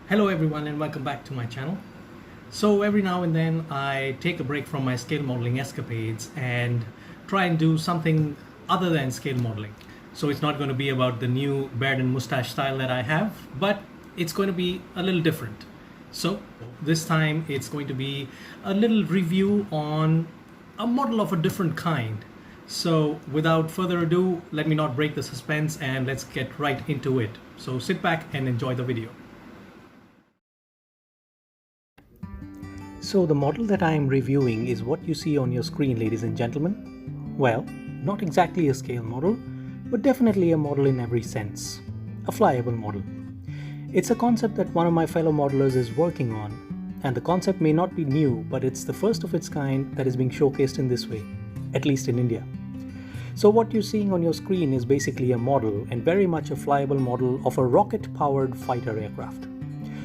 Hello everyone and welcome back to my channel. So every now and then I take a break from my scale modeling escapades and try and do something other than scale modeling. So it's not going to be about the new beard and mustache style that I have, but it's going to be a little different. So this time it's going to be a little review on a model of a different kind. So without further ado, let me not break the suspense and let's get right into it. So sit back and enjoy the video. So the model that I am reviewing is what you see on your screen, ladies and gentlemen. Well, not exactly a scale model, but definitely a model in every sense. A flyable model. It's a concept that one of my fellow modelers is working on, and the concept may not be new, but it's the first of its kind that is being showcased in this way, at least in India. So what you're seeing on your screen is basically a model, and very much a flyable model of a rocket-powered fighter aircraft.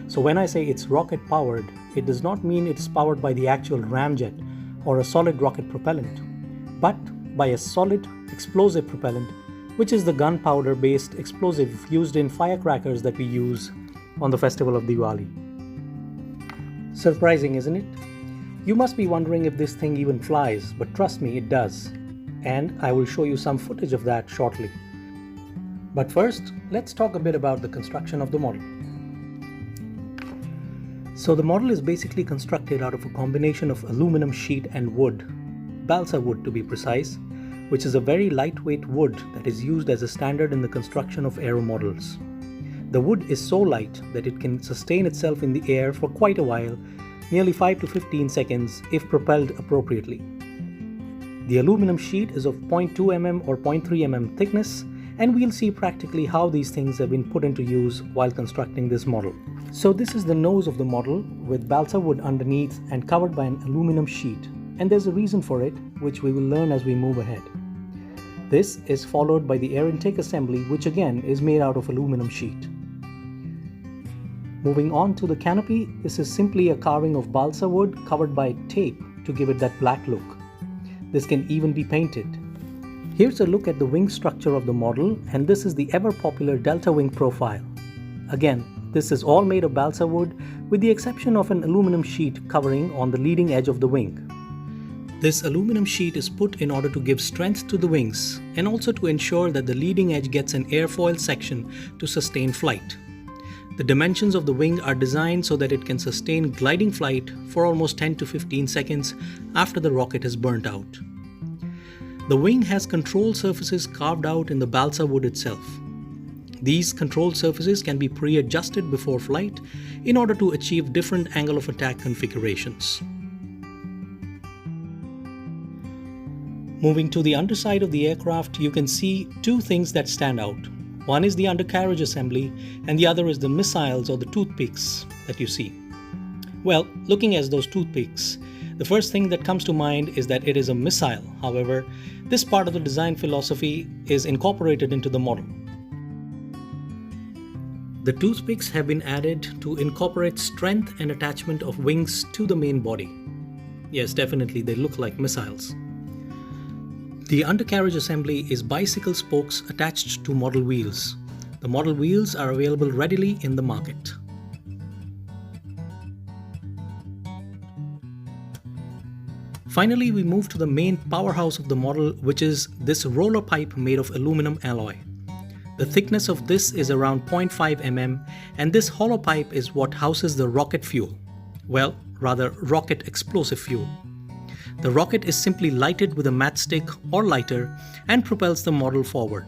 So when I say it's rocket-powered, it does not mean it's powered by the actual ramjet or a solid rocket propellant, but by a solid explosive propellant, which is the gunpowder-based explosive used in firecrackers that we use on the festival of Diwali. Surprising, isn't it? You must be wondering if this thing even flies, but trust me, it does. And I will show you some footage of that shortly. But first, let's talk a bit about the construction of the model. So the model is basically constructed out of a combination of aluminum sheet and wood, balsa wood to be precise, which is a very lightweight wood that is used as a standard in the construction of aero models. The wood is so light that it can sustain itself in the air for quite a while, nearly 5 to 15 seconds if propelled appropriately. The aluminum sheet is of 0.2 mm or 0.3 mm thickness, and we'll see practically how these things have been put into use while constructing this model. So this is the nose of the model with balsa wood underneath and covered by an aluminum sheet, and there's a reason for it which we will learn as we move ahead. This is followed by the air intake assembly, which again is made out of aluminum sheet. Moving on to the canopy, this is simply a carving of balsa wood covered by tape to give it that black look. This can even be painted. Here's a look at the wing structure of the model, and this is the ever popular delta wing profile. Again, this is all made of balsa wood with the exception of an aluminum sheet covering on the leading edge of the wing. This aluminum sheet is put in order to give strength to the wings and also to ensure that the leading edge gets an airfoil section to sustain flight. The dimensions of the wing are designed so that it can sustain gliding flight for almost 10 to 15 seconds after the rocket is burnt out. The wing has control surfaces carved out in the balsa wood itself. These control surfaces can be pre-adjusted before flight in order to achieve different angle of attack configurations. Moving to the underside of the aircraft, you can see two things that stand out. One is the undercarriage assembly, and the other is the missiles or the toothpicks that you see. Well, looking at those toothpicks, the first thing that comes to mind is that it is a missile. However, this part of the design philosophy is incorporated into the model. The toothpicks have been added to incorporate strength and attachment of wings to the main body. Yes, definitely they look like missiles. The undercarriage assembly is bicycle spokes attached to model wheels. The model wheels are available readily in the market. Finally, we move to the main powerhouse of the model, which is this roller pipe made of aluminum alloy. The thickness of this is around 0.5 mm, and this hollow pipe is what houses the rocket fuel. Well, rather rocket explosive fuel. The rocket is simply lighted with a matchstick or lighter and propels the model forward.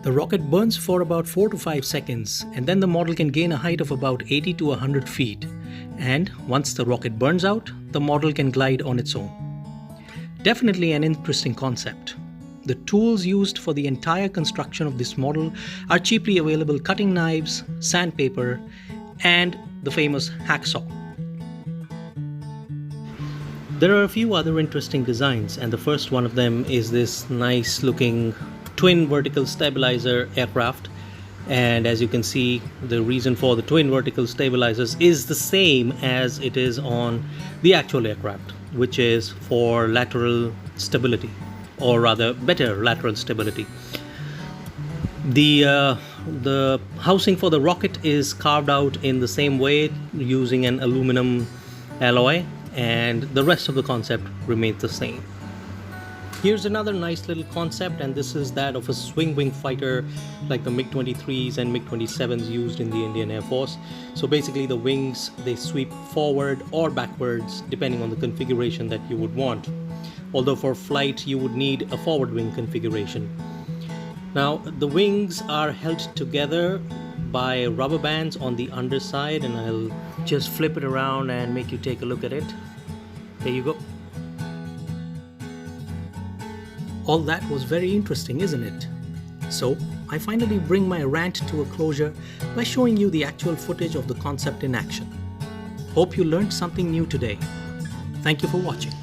The rocket burns for about 4 to 5 seconds, and then the model can gain a height of about 80 to 100 feet. And once the rocket burns out, the model can glide on its own. Definitely an interesting concept. The tools used for the entire construction of this model are cheaply available cutting knives, sandpaper, and the famous hacksaw. There are a few other interesting designs, and the first one of them is this nice looking twin vertical stabilizer aircraft And as you can see, the reason for the twin vertical stabilizers is the same as it is on the actual aircraft, which is for lateral stability, or rather better lateral stability. The housing for the rocket is carved out in the same way using an aluminum alloy, and the rest of the concept remains the same. Here's another nice little concept, and this is that of a swing wing fighter like the MiG-23s and MiG-27s used in the Indian Air Force. So basically the wings, they sweep forward or backwards depending on the configuration that you would want. Although for flight you would need a forward wing configuration. Now the wings are held together by rubber bands on the underside, and I'll just flip it around and make you take a look at it. There you go. All that was very interesting, isn't it? So, I finally bring my rant to a closure by showing you the actual footage of the concept in action. Hope you learned something new today. Thank you for watching.